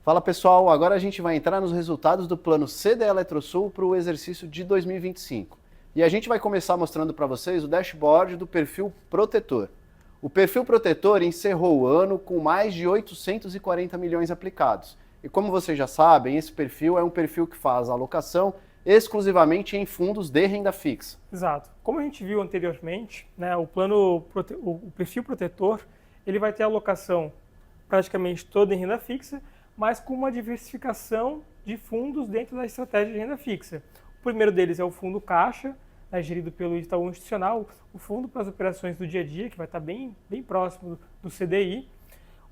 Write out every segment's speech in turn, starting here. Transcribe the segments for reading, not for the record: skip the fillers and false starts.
Fala pessoal, agora a gente vai entrar nos resultados do plano CDE Eletrosul para o exercício de 2025. E a gente vai começar mostrando para vocês o dashboard do perfil protetor. O perfil protetor encerrou o ano com mais de 840 milhões aplicados. E como vocês já sabem, esse perfil é um perfil que faz a alocação exclusivamente em fundos de renda fixa. Exato. Como a gente viu anteriormente, né, o perfil protetor ele vai ter alocação praticamente toda em renda fixa, mas com uma diversificação de fundos dentro da estratégia de renda fixa. O primeiro deles é o fundo caixa, né, gerido pelo Itaú Institucional, o fundo para as operações do dia a dia, que vai estar bem próximo do CDI.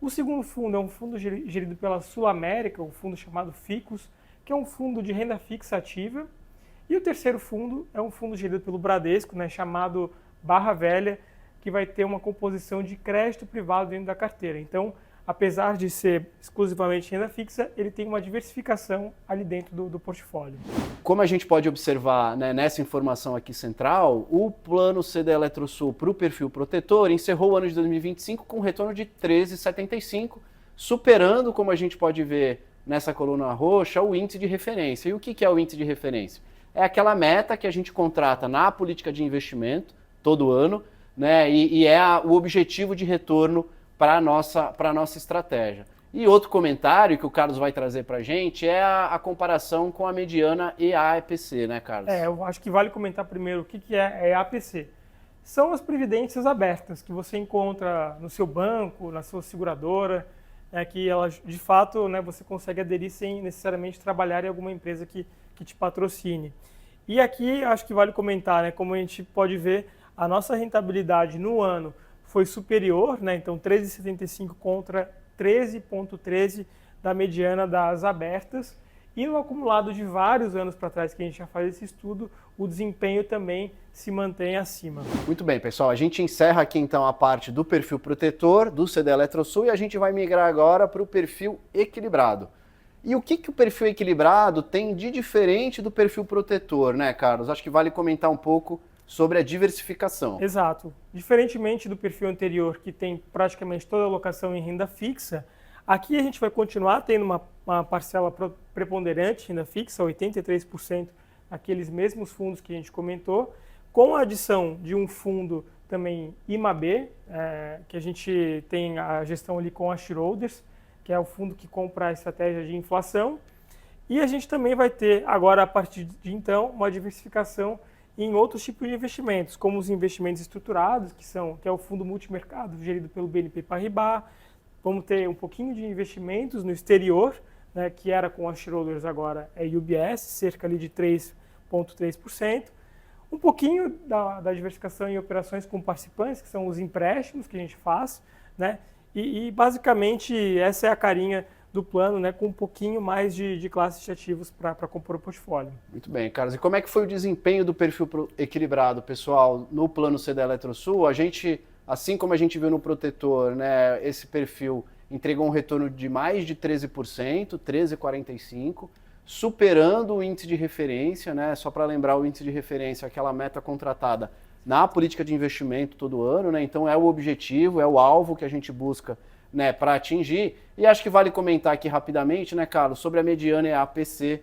O segundo fundo é um fundo gerido pela Sul América, um fundo chamado Ficus, que é um fundo de renda fixa ativa. E o terceiro fundo é um fundo gerido pelo Bradesco, né, chamado Barra Velha, que vai ter uma composição de crédito privado dentro da carteira. Então, apesar de ser exclusivamente renda fixa, ele tem uma diversificação ali dentro do portfólio. Como a gente pode observar, né, nessa informação aqui central, o plano CDE Eletrosul para o perfil protetor encerrou o ano de 2025 com um retorno de 13,75, superando, como a gente pode ver nessa coluna roxa, o índice de referência. E o que é o índice de referência? É aquela meta que a gente contrata na política de investimento todo ano, né, e é o objetivo de retorno para a nossa estratégia. E outro comentário que o Carlos vai trazer para a gente é a comparação com a mediana EAPC, né, Carlos? Eu acho que vale comentar primeiro o que é EAPC. São as previdências abertas que você encontra no seu banco, na sua seguradora, que elas, de fato, né, você consegue aderir sem necessariamente trabalhar em alguma empresa que te patrocine. E aqui acho que vale comentar, né, como a gente pode ver, a nossa rentabilidade no ano foi superior, né? Então 13,75 contra 13,13 da mediana das abertas. E no acumulado de vários anos para trás que a gente já faz esse estudo, o desempenho também se mantém acima. Muito bem, pessoal. A gente encerra aqui então a parte do perfil protetor do CDE Eletrosul e a gente vai migrar agora para o perfil equilibrado. E o que o perfil equilibrado tem de diferente do perfil protetor, né, Carlos? Acho que vale comentar um pouco sobre a diversificação. Exato. Diferentemente do perfil anterior, que tem praticamente toda a alocação em renda fixa, aqui a gente vai continuar tendo uma parcela preponderante de renda fixa, 83%, aqueles mesmos fundos que a gente comentou, com a adição de um fundo também IMAB, que a gente tem a gestão ali com a Shareholders, que é o fundo que compra a estratégia de inflação, e a gente também vai ter agora, a partir de então, uma diversificação em outros tipos de investimentos, como os investimentos estruturados, que é o fundo multimercado gerido pelo BNP Paribas. Vamos ter um pouquinho de investimentos no exterior, né, que era com a Shareholders, agora é UBS, cerca ali de 3,3%. Um pouquinho da diversificação em operações com participantes, que são os empréstimos que a gente faz, né, e basicamente essa é a carinha do plano, né, com um pouquinho mais de classes de ativos para compor o portfólio. Muito bem, Carlos. E como é que foi o desempenho do perfil equilibrado, pessoal, no plano CDE Eletrosul? A gente, assim como a gente viu no protetor, né, esse perfil entregou um retorno de mais de 13%, 13,45%, superando o índice de referência, né? Só para lembrar, o índice de referência é aquela meta contratada na política de investimento todo ano, né? Então é o objetivo, é o alvo que a gente busca, né, para atingir. E acho que vale comentar aqui rapidamente, né, Carlos, sobre a mediana EAPC,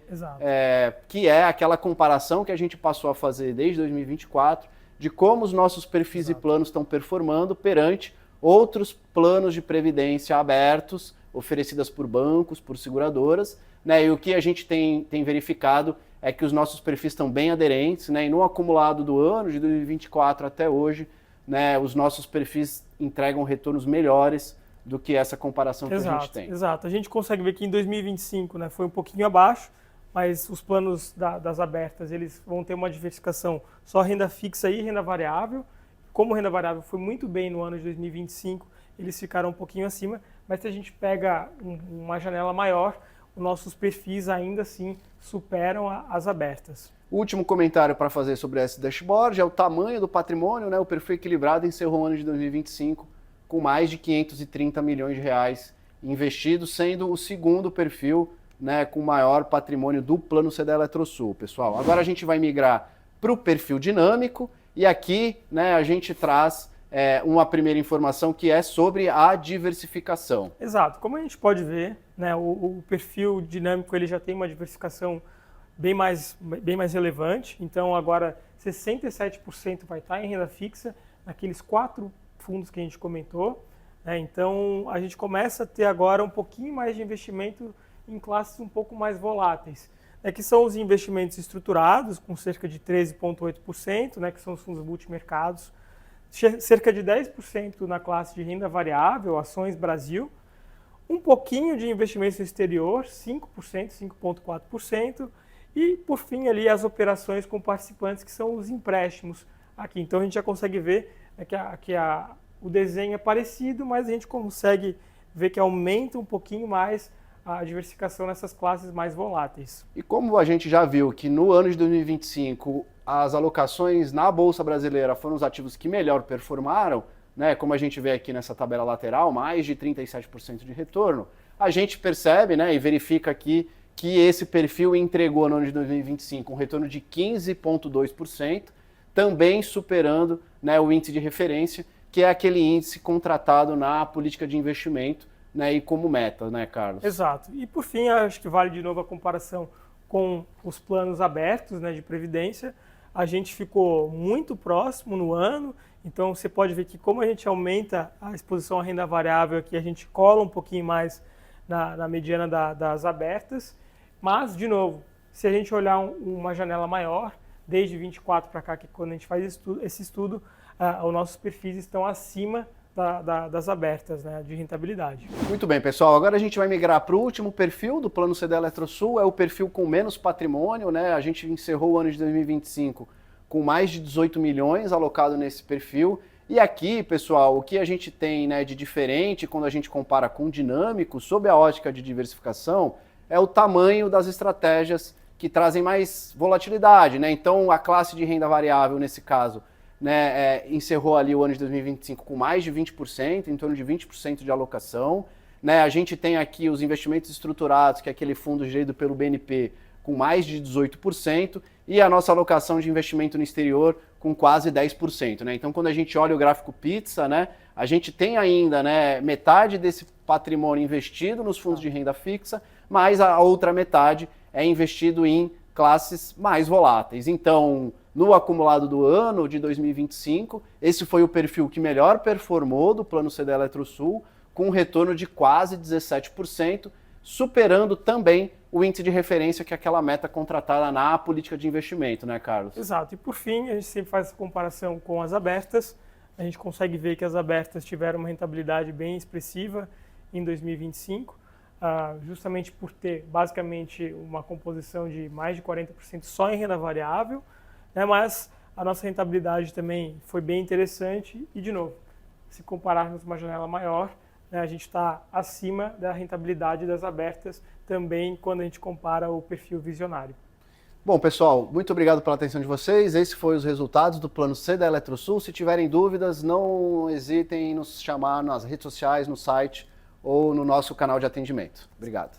que é aquela comparação que a gente passou a fazer desde 2024 de como os nossos perfis e planos estão performando perante outros planos de previdência abertos, oferecidas por bancos, por seguradoras, né, e o que a gente tem verificado é que os nossos perfis estão bem aderentes, né, e no acumulado do ano, de 2024 até hoje, né, os nossos perfis entregam retornos melhores do que essa comparação que a gente tem. Exato. A gente consegue ver que em 2025, né, foi um pouquinho abaixo, mas os planos das abertas eles vão ter uma diversificação só renda fixa e renda variável. Como renda variável foi muito bem no ano de 2025, eles ficaram um pouquinho acima, mas se a gente pega uma janela maior, os nossos perfis ainda assim superam as abertas. O último comentário para fazer sobre esse dashboard é o tamanho do patrimônio, né? O perfil equilibrado encerrou o ano de 2025 com mais de 530 milhões de reais investidos, sendo o segundo perfil, né, com maior patrimônio do plano CDE Eletrosul, pessoal. Agora a gente vai migrar para o perfil dinâmico e aqui, né, a gente traz uma primeira informação que é sobre a diversificação. Exato. Como a gente pode ver, né, o perfil dinâmico ele já tem uma diversificação bem mais relevante. Então, agora 67% vai estar em renda fixa, naqueles 4 fundos que a gente comentou. Né? Então, a gente começa a ter agora um pouquinho mais de investimento em classes um pouco mais voláteis, né, que são os investimentos estruturados, com cerca de 13,8%, né, que são os fundos multimercados, cerca de 10% na classe de renda variável, ações Brasil, um pouquinho de investimento no exterior, 5%, 5,4%, e, por fim, ali as operações com participantes, que são os empréstimos aqui. Então, a gente já consegue ver, né, o desenho é parecido, mas a gente consegue ver que aumenta um pouquinho mais a diversificação nessas classes mais voláteis. E como a gente já viu que no ano de 2025 as alocações na Bolsa Brasileira foram os ativos que melhor performaram, né, como a gente vê aqui nessa tabela lateral, mais de 37% de retorno, a gente percebe, né, e verifica aqui que esse perfil entregou no ano de 2025 um retorno de 15,2%, também superando, né, o índice de referência, que é aquele índice contratado na política de investimento, né, e como meta, né, Carlos? Exato. E por fim, acho que vale de novo a comparação com os planos abertos, né, de previdência. A gente ficou muito próximo no ano, então você pode ver que como a gente aumenta a exposição à renda variável aqui, a gente cola um pouquinho mais na mediana das abertas, mas, de novo, se a gente olhar uma janela maior, desde 24 para cá, que quando a gente faz esse estudo, os nossos perfis estão acima das abertas, né, de rentabilidade. Muito bem, pessoal. Agora a gente vai migrar para o último perfil do Plano CD Eletrosul, é o perfil com menos patrimônio, né? A gente encerrou o ano de 2025 com mais de 18 milhões alocado nesse perfil. E aqui, pessoal, o que a gente tem, né, de diferente quando a gente compara com o dinâmico, sob a ótica de diversificação, é o tamanho das estratégias que trazem mais volatilidade, né? Então, a classe de renda variável, nesse caso, né, encerrou ali o ano de 2025 com mais de 20%, em torno de 20% de alocação. Né? A gente tem aqui os investimentos estruturados, que é aquele fundo gerido pelo BNP, com mais de 18%, e a nossa alocação de investimento no exterior com quase 10%. Né? Então, quando a gente olha o gráfico pizza, né, a gente tem ainda, né, metade desse patrimônio investido nos fundos de renda fixa, mas a outra metade é investido em classes mais voláteis. Então, no acumulado do ano de 2025, esse foi o perfil que melhor performou do Plano CD Eletrosul, com um retorno de quase 17%, superando também o índice de referência, que é aquela meta contratada na política de investimento, né, Carlos? Exato. E por fim, a gente sempre faz essa comparação com as abertas. A gente consegue ver que as abertas tiveram uma rentabilidade bem expressiva em 2025, justamente por ter basicamente uma composição de mais de 40% só em renda variável, né, mas a nossa rentabilidade também foi bem interessante e, de novo, se compararmos uma janela maior, né, a gente está acima da rentabilidade das abertas também quando a gente compara o perfil visionário. Bom, pessoal, muito obrigado pela atenção de vocês. Esses foram os resultados do Plano C da Eletrosul. Se tiverem dúvidas, não hesitem em nos chamar nas redes sociais, no site ou no nosso canal de atendimento. Obrigado.